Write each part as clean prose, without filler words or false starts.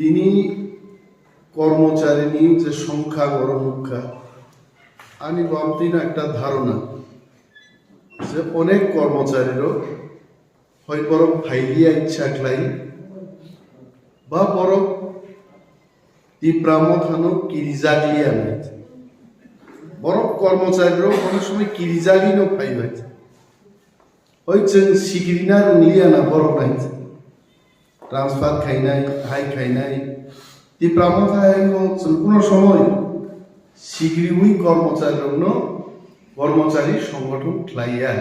তিনি কর্মচারিণী যে সংখ্যা গণমুখ্যা আমি ভাবতি না একটা ধারণা যে অনেক কর্মচারীরও হয় বড় ফাইলিয়া ইচ্ছা ক্লাই বা বড় তীব্রাম থানো কিরিজাগলিয়া নাই বড় কর্মচারীরও অনেক সময় কিরিজাগিনো ফাই হয়েছে ওই जों सिगिरिना रोंलियाना बरफ नायছে ट्रान्सफार खाइनाय हाइ खाइनाय তীব্রাম থাইও जों কোনো সময় সিগিরিউই কর্মচারী সংগঠন খ্লাইয়া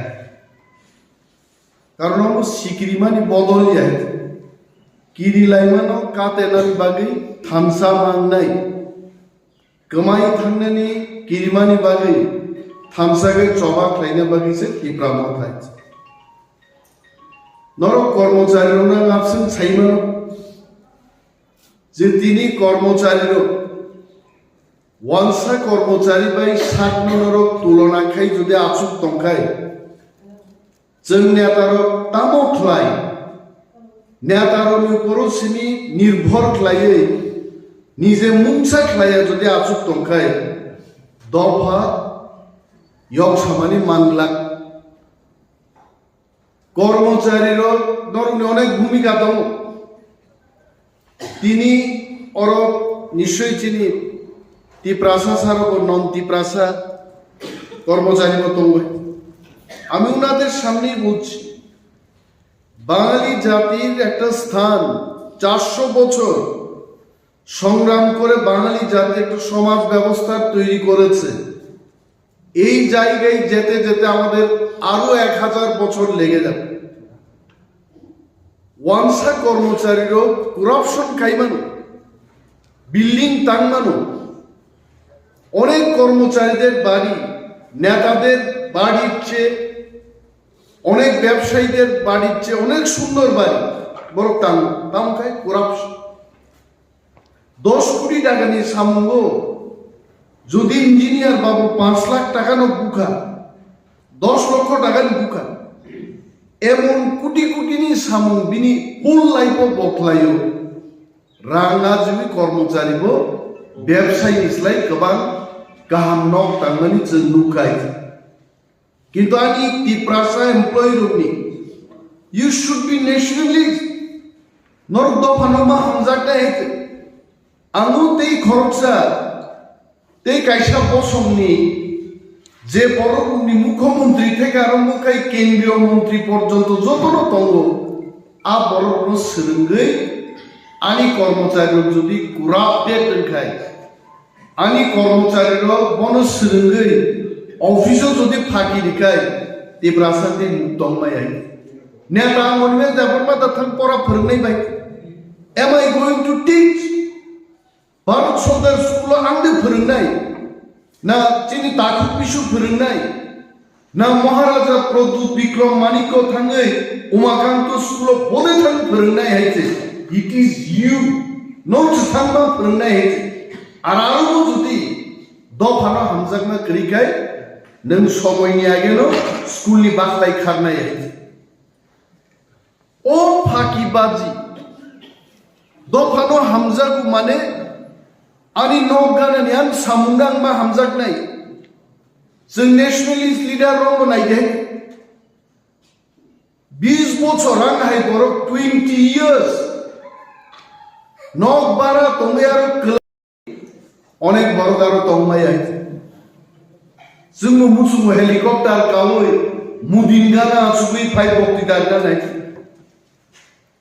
কারণ আমরা সিগিরিমানি বদলিয়া কিরিলাইমানো কাতেনানি বাগै थामसा मांनाय गोमाय थांनायनि किरिमानि बागै थामसागै चबा ख्लायनो बागैसो তীব্রাম थाइছে নরক কর্মচারীরা লাভছেন ছাইমানো যে তিনি কর্মচারীর ওয়ানসা কর্মচারী বাই 60 নরক তুলনা খাই যদি আচুক তংখাই जों नेतारो तामो ख्लाय नेतारोनि उपरसिनि निर्भर ख्लायै निजे मुंसा ख्लाया যদি আচুক তংখাই দফা ইয়ক সামানি মানলা কর্মচারীর ধরনের অনেক ভূমিকা দম তিনি অর নিশ্চয়ই চিনি তীব্রাসা সারক নন তীব্রাসা কর্মচারী মতো আমি ওনাদের সামনেই বলছি বাঙালি জাতির একটা স্থান 400 বছর সংগ্রাম করে বাঙালি জাতি একটা সমাজ ব্যবস্থা তৈরি করেছে এই জায়গায় যেতে যেতে আমাদের আরো 1000 বছর লেগে যাবে ওয়ানসা কর্মচারীরও করাপশন খাইমানো বিল্ডিং টাঙ্গানো অনেক কর্মচারীদের বাড়ি নেতাদের বাড়ির চেয়ে অনেক ব্যবসায়ীদের বাড়ির চেয়ে অনেক সুন্দর বাড়ি বড় দাম খায় করাপশন 10 কোটি টাকা নিয়ে সামঙ্গ যদি ইঞ্জিনিয়ার বাবু 5 লাখ টাকা নো বুকা 10 লক্ষ টাকা নি বুকা এমন কোটি কোটি নি সামং বিনি ফুল লাইফ বকলাयो রাঙাজুবি কর্মচারীব ব্যবসায়ী ইসলাই গোबां গাহাম নক তাंनानै जों नुखाय কিন্তু আনি তীব্রাসা এমপ্লয়ি রুমনি ইউ শুড বি ন্যাশনালিস্ট নরক দফানমা হামজাকটা হেতে আনু তেই খরচা তেই কাইসা বসমনি যে বড়নি মুখ্যমন্ত্রী থেকে আরম্ভ করে কেন্দ্রীয় মন্ত্রী পর্যন্ত যতনো তঙ্গ আ বড় সরঙ্গৈ আনি কর্মচারীর যদি কুরাপ্টেড খায় আনি কর্মচারীর বন সরঙ্গৈ অফিসও যদি ফাঁকি দিখায় তীব্রাসাতে মুক্তমাই নেতা মনে যাবার বা তাথান পড়া ফোরনাই বাই am I going to teach Bharat সরকার স্কুল আনতে ফোরনাই না চিনি তাকুক বিশু ফোরনাই না মহারাজা প্রদ্যুৎ বিক্রম মানিক্য থাঙ্গै উমাকান্ত স্কুল বলে থান ফোরনাই হয়েছে ইট ইজ ইউ নোট থাঙ্গা ফোরনাই হয়েছে আর আরো যদি দফানো হামজাকনা করিখায় नों समयनि आगेनो स्कुलनि बाख्लाय खारनाय ओ फाकिबाजी दफानो हामजागु माने आनि नगानानि आन सामुंदां मा हामजागनाय जों नेशनेलिस्ट लिडार रंग नायदे 20 বছর आं हाय बर 20 ইয়ার্স नग बारा तंगे आरो अनेक बड़ गारो तंगमाय आइছে जों मुसुम हेलिकप्टार कावै मुदिनगाना सुबि फाइ बक्तिदार जानाय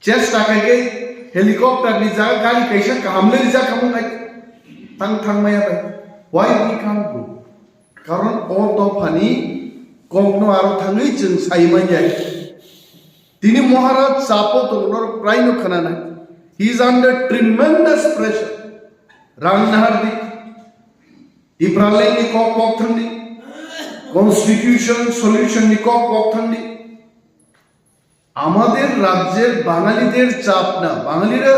चेष्टा कागे हेलिकप्टार नि जा गाड़ी कैसा कामले जा खामनाय थांमाया बाय व्हाई वी कान गो कारण अ दफानि कगनो आरो थाङै जों साइमाय जाय दिनै महाराज चापो दंनर प्रायनो खोनानाय ही इज अंडर ट्रिमेंडास प्रेशर रांनाहारदि इब्रालेनि कक थांनि কনস্টিটিউশন সলিউশন নিকক পক্ষান্ডি আমাদের রাজ্যের বাঙালিদের চাপ না বাঙালিরা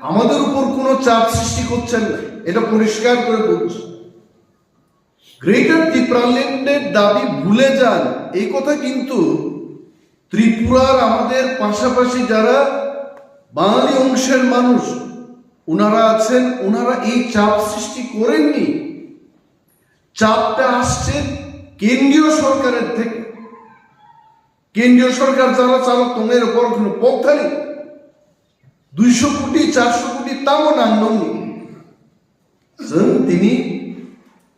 আমাদের উপর কোনো চাপ সৃষ্টি করছেন না এটা পরিষ্কার করে বলছি গ্রেটার ত্রিপুরাল্যান্ডের দাবি ভুলে যান এই কথা কিন্তু ত্রিপুরার আমাদের পাশাপাশি যারা বাঙালি অংশের মানুষ ওনারা আছেন, ওনারা এই চাপ সৃষ্টি করেননি। চাপটা আসছে কেন্দ্রীয় সরকারের থেকে। কেন্দ্রীয় সরকার যারা চালক তোমার উপর কোনো পক্ষারি 200 কোটি 400 কোটি তাও নাংনি जों दिनै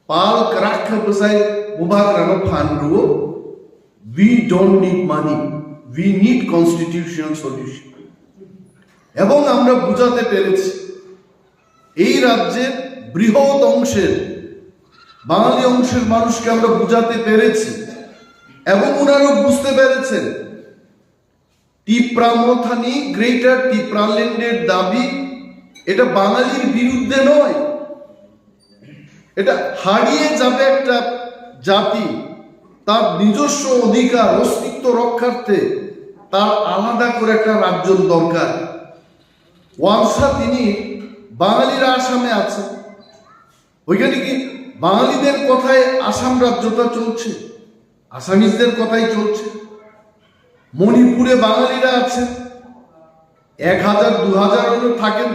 पाल क्राख बसाय बुबाग्रानो फानरुओ we don't need money, we need constitutional solution। এবং আমরা বুঝাতে পেরেছি এই রাজ্যের বৃহৎ অংশের বাঙালি অংশের মানুষকে আমরা বুঝাতে পেরেছি এবং ওনারাও বুঝতে পেরেছেন টিপ্রামথানি গ্রেটার টিপ্রাল্যান্ডের দাবি এটা বাঙালির বিরুদ্ধে নয়, এটা হারিয়ে যাবে একটা জাতি তার নিজস্ব অধিকার অস্তিত্ব রক্ষার্থে তার আলাদা করে একটা রাজ্য দরকার। ওয়ানসা তিনি বাঙালিরা আসামে আছে, ওইখানে কি বাঙালিদের কথায় আসাম রাজ্যটা চলছে, আসামিজদের কথাই চলছে। মণিপুরে বাঙালিরা আছে 1000 2000 হলেও থাকেন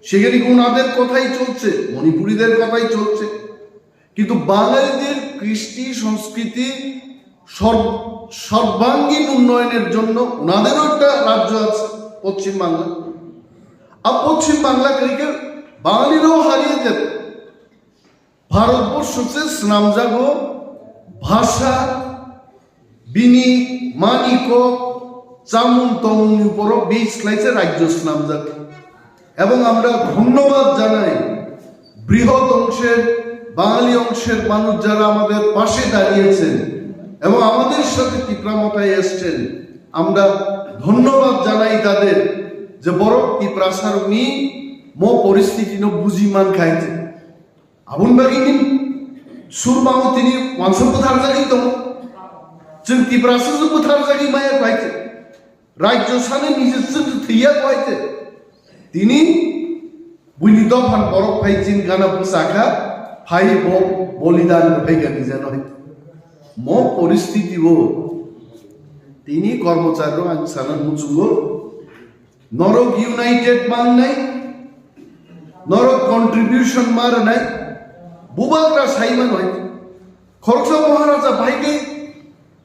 সেখানে ওনাদের কথাই চলছে, মণিপুরীদের কথাই চলছে। কিন্তু বাঙালিদের কৃষ্টি সংস্কৃতি সর্বাঙ্গীন উন্নয়নের জন্য ওনাদেরও একটা রাজ্য আছে পশ্চিম বাংলা। আর পশ্চিম বাংলা থেকে বাঙালিরাও হারিয়ে যেত। ভারতবর্ষ হচ্ছে স্নামজাগ ভাষা বিনি মানিক চামুন তমুন উপর বীজ খাইছে রাজ্য স্নামজাগ। এবং আমরা ধন্যবাদ জানাই বৃহৎ অংশের বাঙালি অংশের মানুষ যারা আমাদের পাশে দাঁড়িয়েছেন এবং আমাদের সাথে টিপ্রামতায় এসছেন। আমরা ধন্যবাদ জানাই তাদের যে বড় টিপ্রাসারণী মো পরিস্থিতি বুঝিমান খাইছে আবুন বাগিনি সুরমাও তিনি মাংস কোথার জায়গায় তো जों टिप्रासो बुथार जागी माया खाइते राज्य साने निजे थैया खाइते তিনি বুনি দফান বরফ ফাইচিন গানা পোশাকা ফাই বলিদান ফাইগানি যেন ম পরিস্থিতি ও তিনি কর্মচারী আনসানার মুচুঙ্গ নরক ইউনাইটেড মান নাই, নরক কন্ট্রিবিউশন মার নাই, বুবাগরা সাইমান হয় খরচ মহারাজা ভাইকে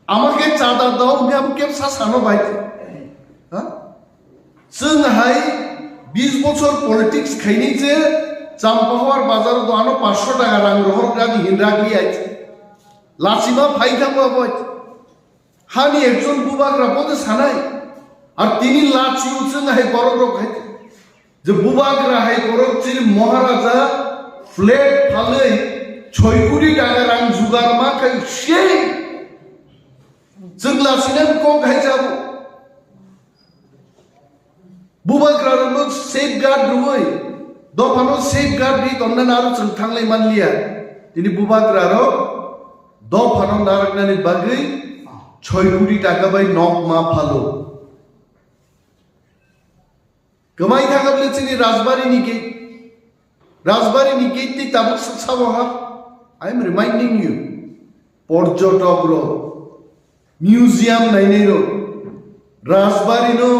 আমাকে চাঁদা দাও আমাকে সানো ভাইতে হ্যাঁ जोंहाय 20 বছর পলিটিক্স খাইনি যে চাম্পাহার বাজার দোকানো 500 টাকা রাং রহর গানি হিন্দ্রাগলি আইছে লাচিমা ফাইথামা বই হানি একজন বুবাগরা বলতে সানাই আর তিনি লাচি উচেঙ্গাই বড় খাইতে যে বুবাগরা হাই করচির মহারাজা ফ্ল্যাট ফালে 6 কোটি টাকা রাং জুগার মা খাই সেই जों लाचिना को खाइजाबो बुबाग्रानो सेफ गार्ड रुय दफानो सेफ गार्ड रि दन्ना नारु जों थांलाय मानलिया दिनै बुबाग्रारो दफानो नारकनानि बागै 6 कोटी टाका बाय नक मा फालो गमाय थागाबले जोंनि राजबारिनि गेटनि ताबुक साबहा आई एम रिमाइंडिं यू पर्यटक रो মিউজিয়াম নাইনেরো রাজবাড়িনো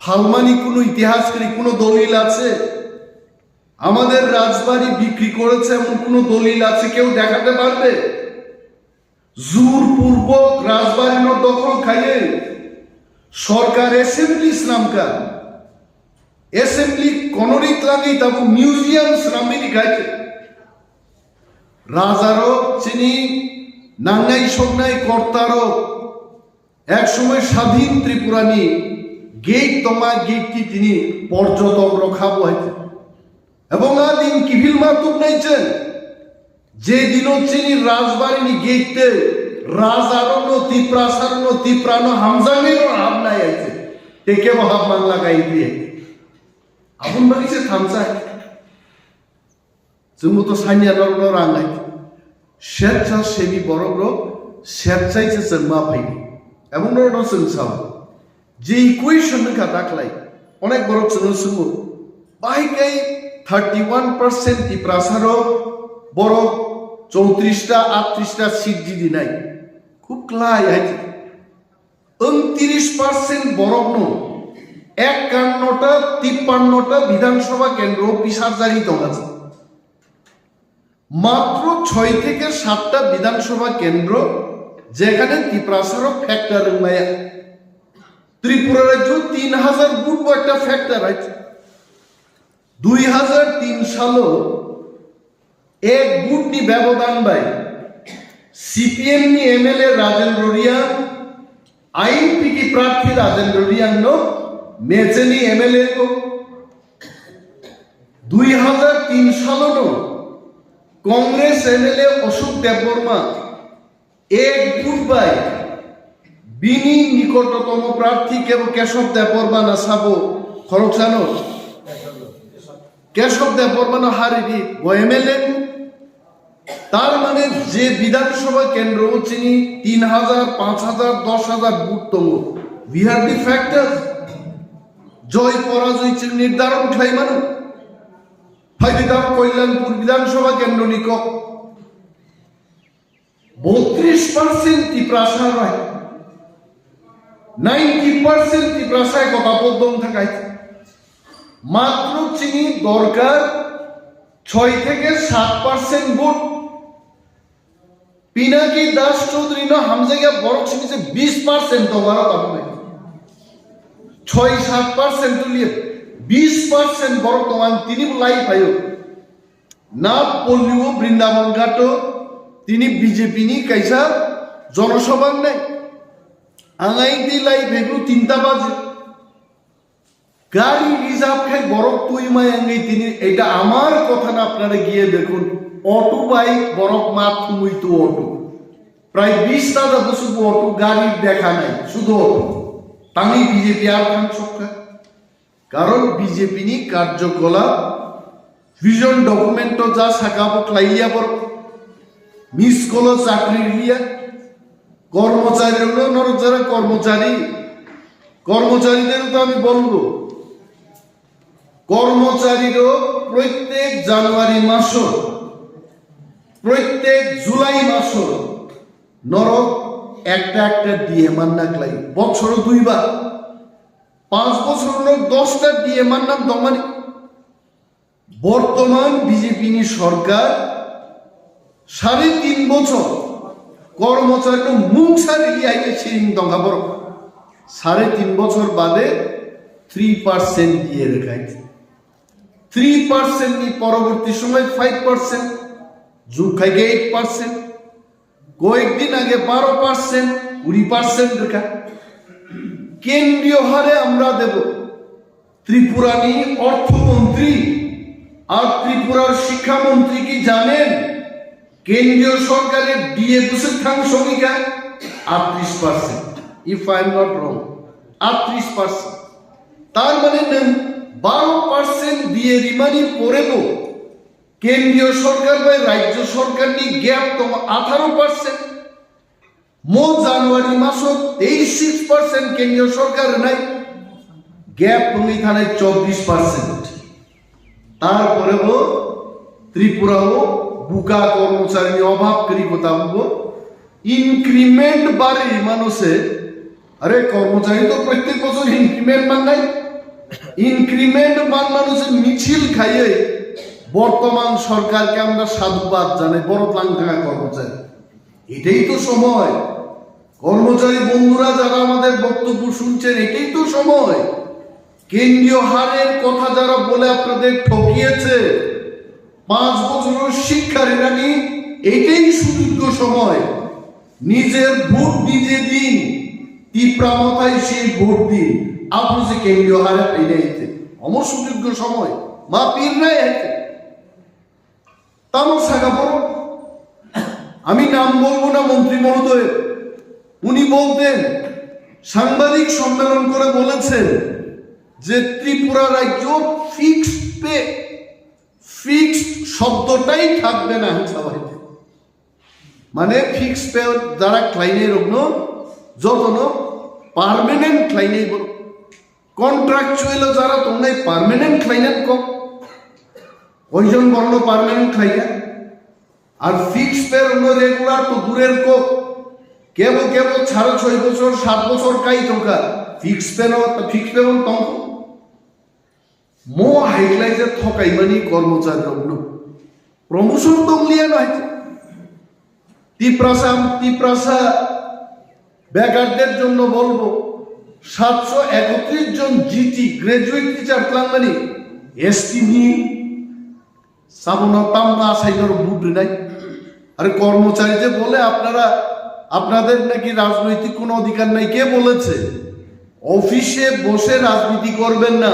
ফালমানি কোনো ইতিহাস করি কোনো দলিল আছে? আমাদের রাজবাড়ি বিক্রি করেছে এমন কোনো দলিল আছে কেউ দেখাতে পারবে? জোরপূর্বক রাজবাড়িনো দখল খাইয়ে সরকার অ্যাসেম্বলি ইসলামকা অ্যাসেম্বলি কনরিক লাগেই তাবু মিউজিয়াম শ্রামিনি খাইছে রাজারও চিনি নাঙ্গাই সন্ন্যাই কর্তারও এক সময় স্বাধীন ত্রিপুরানি গেট তোমা গেটটি তিনি পর্যটক রখাবো হইতে এবং আদিন কিভিল মাতুব নাইছেন যে দিন চিনি রাজবাড়িনি গেটতে রাজারণ্য তীপ্রাসারণ্য তীপ্রানো হামজামেরও হাম নাই আইছে টেকে মহাব বাংলা গাই দিয়ে আগুন বাগিছে থামসায় जोंबोथ' साइनियानो रांनाय स्वेच्छासेबी बर'ग्र स्वेच्छायैसो जों मा फैयो एमन धरनाव जों साबो जे इकुवेशन नोंखा दाख्लाय अनेक बर' जोंनो सोङो बाहायखाय 31% टिप्रासारो बर' 34टा 38टा सीट दिदिनाय खूब क्लाय हाय 29% बर'नो 51টা 53টা বিধানসভা কেন্দ্র পিসারজারি আছে। মাত্র 6 থেকে 7টা বিধানসভা কেন্দ্র যেখানে ত্রিপ্রাসারও ফ্যাক্টর মায়া। ত্রিপুরা রাজ্য 3000 বুট একটা ফ্যাক্টর আছে। 2003 সালে এক বুট নি ব্যবধান বাই সিপিএম নি এমএলএ রাজেন্দ্র রিয়াং আইনপিটি প্রার্থী রাজেন্দ্র রিয়াং নো মেচেনি এমএলএ को 2003 সালে कांग्रेस एमएलए अशोक देवबर्मा एक बुट बाय बिनी निकटतम प्रार्थी केशव देवबर्मा ना साबो खरकसानो केशव देवबर्मा ना हारिबी वो एमएलए तार माने जे विधानसभा केंद्र चिनी 3000 5000 10000 बुट तंगो वी हैव द फैक्टर्स जय पराजय निर्धारण खाइमानो फाइदाम कल्याणपुर विधानसभा केंद्र निक 32% ত্রিপ্রাসার হয় 90% ত্রিপ্রাসায় কথাপদ্যম থাকায় মাত্র চিনি দরকার 6 থেকে 7% ভোট পিনাকি দাস চৌধুরী না হামজাগা বড় চিনি যে 20% তো বারো হবে 6-7% তুলিয়ে 20% বর্তমান তিনি লাই পাইও না পল্লিও বৃন্দাবন ঘাটো তিনি বিজেপি নি কাইসা জনসভা নেই আঙাই দি লাই ভেবু 3টা বাজে গাড়ি রিজার্ভ খাই বরফ তুই মাই আঙ্গি তিনি এটা আমার কথা না আপনারা গিয়ে দেখুন অটো বাইক বরফ মাত তুই তো অটো প্রায় 20টা বছর অটো গাড়ি দেখা নাই শুধু অটো তামি বিজেপি আর কাম সরকার কারণ বিজেপি নি কার্যকলাপ ভিজন ডকুমেন্ট যা সাকাবো ক্লাইলিয়া পর মিস কল চাকরি লিয়া কর্মচারী হলো যারা কর্মচারীদের তো আমি বলবো কর্মচারীরও প্রত্যেক জানুয়ারি মাস প্রত্যেক জুলাই মাস নরক একটা দিয়ে মান্না ক্লাই বছর 2 বার 5 বছর 10টা দিয়ে মান্না দমানি বর্তমান বিজেপি নি সরকার 3.5 বছর কর্মচারী মুখ ছাড়ি আইতে সিং দঙ্গা বড় 3.5 বছর বাদে 3% দিয়ে রেখাইছে 3% নি পরবর্তী সময় 5% যুগ খাইকে 8% কয়েকদিন আগে 12% 20% রেখা কেন্দ্রীয় হারে আমরা দেব ত্রিপুরা নি অর্থমন্ত্রী আর ত্রিপুরার শিক্ষামন্ত্রী কি জানেন কেন্দ্রীয় সরকারের ডিএ বুসেথাং শ্রমিকা 38% if I am not wrong 38% তার মানে 12% দিয়ে রিমানি পড়েব কেন্দ্রীয় সরকার বা রাজ্য সরকার নি গ্যাপ তো 18% মো জানুয়ারি মাস 23% কেন্দ্রীয় সরকার নাই গ্যাপ তুমি থানে 24% তারপরে ত্রিপুরাও বুকা কর্মচারী অভাব করি কথা বলবো ইনক্রিমেন্ট বাড়ি মানুষে আরে কর্মচারী তো প্রত্যেক বছর ইনক্রিমেন্ট মান নাই ইনক্রিমেন্ট মান মানুষের মিছিল খাইয়ে বর্তমান সরকারকে আমরা সাধুবাদ জানাই বড় প্লান থাকা কর্মচারী এটাই তো সময় কর্মচারী বন্ধুরা যারা আমাদের বক্তব্য শুনছেন এটাই তো সময় কেন্দ্রীয় হারের কথা যারা বলে আপনাদের ঠকিয়েছে 5 বছরের শিক্ষার রানী এটাই সুযোগ্য সময় নিজের ভোট নিজে দিন তীব্রতায় সেই ভোট দিন আপনি যে কেন্দ্রীয় হারে পেয়ে আমার সুযোগ্য সময় মা পীর নাই আছে তামর সাগা বড় আমি নাম বলবো না মন্ত্রী মহোদয় উনি বলতেন সাংবাদিক সম্মেলন করে বলেছেন যে ত্রিপুরা রাজ্য ফিক্সড শব্দটাই থাকবে না সবাইতে মানে ফিক্সড পে যারা ক্লাইনে রগ্ন যতন পার্মানেন্ট ক্লাইনে কন্ট্রাকচুয়াল যারা তোমরা পার্মানেন্ট ক্লাইনেট কম ওইজন বর্ণ পার্মানেন্ট ক্লাইনে আর ফিক্সড পে অন্য রেগুলার তো দূরের কো কেবল 6.5 বছর 7 বছর কাই টাকা ফিক্সড পে তঙ্ক মো হাইলাই যে থকাইমানি কর্মচারী প্রমোশন দংলিয়া নয় তিপ্রাসা বেকারদের জন্য বলবো 731 জন জিটি গ্রাজুয়েট টিচার প্লানমানি এসটি নি সাবনা তামনা সাইনর বুড নাই আরে কর্মচারী যে বলে আপনাদের নাকি রাজনৈতিক কোনো অধিকার নাই, কে বলেছে? অফিসে বসে রাজনীতি করবেন না,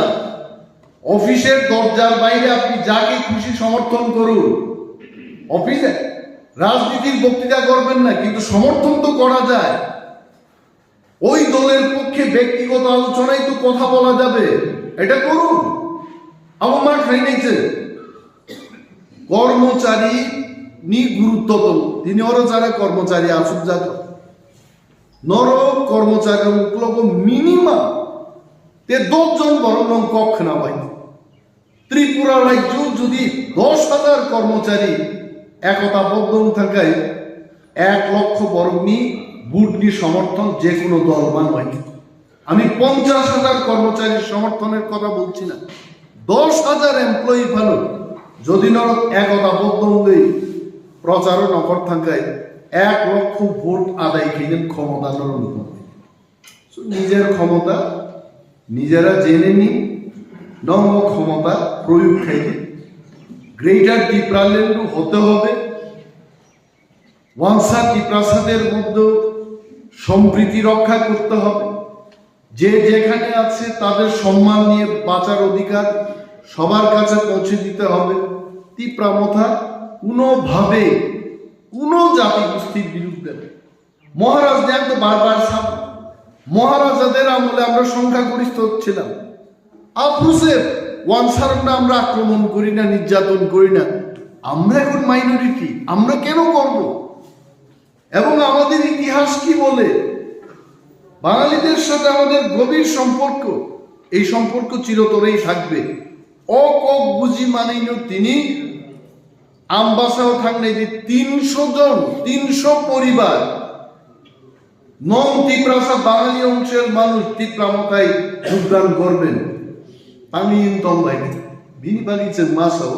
অফিসের দরজার বাইরে আপনি যাকে খুশি সমর্থন করুন, অফিসে রাজনীতির বক্তৃতা করবেন না, কিন্তু সমর্থন তো করা যায়। ওই দলের পক্ষে ব্যক্তিগত আলোচনায় তো কথা বলা যাবে, এটা করুন। আমার খাই নাইছে কর্মচারী নি গুরুত্ব তো তিনি ওরা যারা কর্মচারী আসুক যাক নর কর্মচারী মুখলক মিনিমাম 10 জন বরং কক্ষ না পাই। ত্রিপুরা রাজ্য যদি 10,000 কর্মচারী একতাবদ্ধ থাকায় 1 লক্ষ বরংনি বুটনি সমর্থন যে কোনো দল মানবাই। আমি 50,000 কর্মচারীর সমর্থনের কথা বলছি না, 10,000 এমপ্লয়ি ভালো যদি নরক একতাবদ্ধ হলেই প্রচারও নকর থাকায় 1 লক্ষ ভোট আদায় খেলেন ক্ষমতা নিজের ক্ষমতা নিজেরা জেনে নিন, নঙ্গ ক্ষমতা প্রয়োগ খাইলে গ্রেটার ত্রিপুরাল্যান্ড হতে হবে। ওয়াংসা ত্রিপ্রাসাদের মধ্যে সম্প্রীতি রক্ষা করতে হবে, যে যেখানে আছে তাদের সম্মান নিয়ে বাঁচার অধিকার সবার কাছে পৌঁছে দিতে হবে। ত্রিপ্রামথা কোনোভাবে কোনো জাতি গোষ্ঠীর বিরুদ্ধে মহারাজ দেন তো বারবার মহারাজাদের আমলে আমরা সংখ্যাগরিষ্ঠ ছিলাম, আফরুসে ওয়ানসারটা আমরা আক্রমণ করি না, নির্যাতন করি না। আমরা এখন মাইনরিটি, আমরা কেন করব? এবং আমাদের ইতিহাস কি বলে? বাঙালিদের সাথে আমাদের গভীর সম্পর্ক, এই সম্পর্ক চিরতরেই থাকবে। অকক বুঝি মানেই তিনি আমবাসাও থাকলে যে 300 জন 300 পরিবার নন ত্রিপ্রাসা বাঙালি অংশের মানুষ ত্রিপ্রামতায় যোগদান করবেন। আমি তন্বাই বিনি বাগিছে মাসাও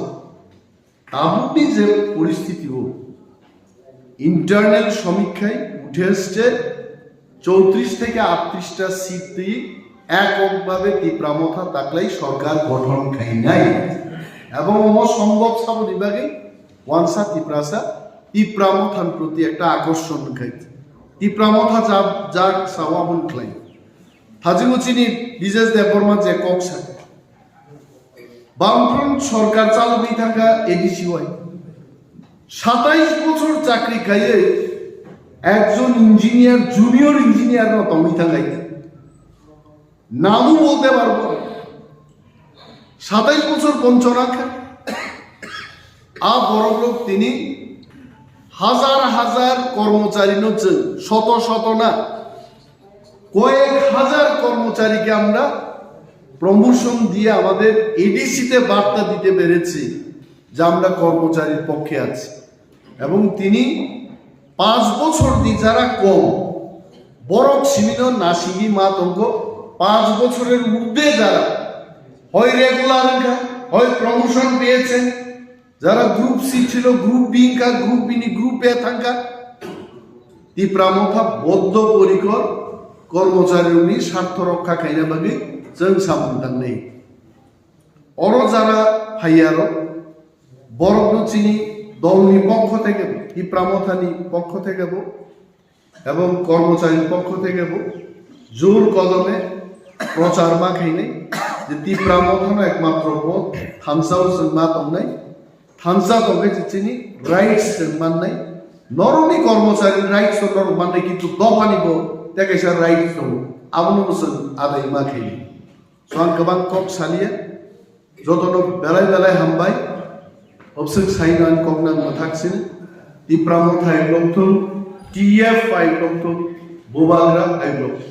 আপনি যে পরিস্থিতি হোক ইন্টারনাল সমীক্ষায় উঠে এসছে 34 থেকে 38টা সিট দিয়ে এককভাবে ত্রিপ্রামথা তাকলাই সরকার গঠন খাই নাই এবং সম্ভব সাব বিভাগে ওয়ানসা ত্রিপ্রামথার প্রতি একটা আকর্ষণ খাই ত্রিপ্রামথা যার সাওয়াবন খাই হাজিমুচিনি বিজেস দেববর্মা যে কক্সা বামফ্রন্ট সরকার চালুই থাকা এডিসি হয় 27 বছর চাকরি খাইয়ে একজন ইঞ্জিনিয়ার জুনিয়র ইঞ্জিনিয়ার মতো মিথা গাইতে নামও বলতে পারবো। 27 বছর বঞ্চনা খায় বড় লোক তিনি হাজার হাজার কর্মচারী নচ্ছেন, শত শত না কয়েক হাজার কর্মচারীকে আমরা প্রমোশন দিয়ে আমাদের এডিসিতে বার্তা দিতে পেরেছি যে আমরা কর্মচারীর পক্ষে আছি। এবং তিনি 5 বছর দিয়ে যারা কম বরক সিমিন নাসিগি মাতঙ্গ 5 বছরের মধ্যে যারা হয় রেগুলার হয় প্রমোশন পেয়েছেন, যারা গ্রুপ সি ছিল গ্রুপ বি কা গ্রুপ বি নি গ্রুপ এ থাকা ত্রিপ্রামথা বদ্ধপরিকর কর্মচারী উনি স্বার্থ রক্ষা খাইনা ভাবে जों सामदां নেই। অর যারা ফাইয়ার বরগচিনি দলনি পক্ষ থেকে ত্রিপ্রামথানি পক্ষ থেকে এবং কর্মচারীর পক্ষ থেকে জোর কদমে প্রচার মা খাইনাই যে ত্রিপ্রামথানো একমাত্র পথ থামসাও মা তংনাই থামসা তবে চিনি রাইটস মাননাই নরমি কর্মচারী রাইটস মাননাই কিন্তু দফানিব তেকেসার রাইটস দङ আবনো বসন আদায় মা খাইনি সন गोबां कक सालिया जतन बेलाय बेलाय हामबाय अबसों साइनान ककनान मथाक्सिन त्रिप्रामथा आइब्लक्थ टीएफ आइब्लक्थ बोबाग्रा आइब्लक्थ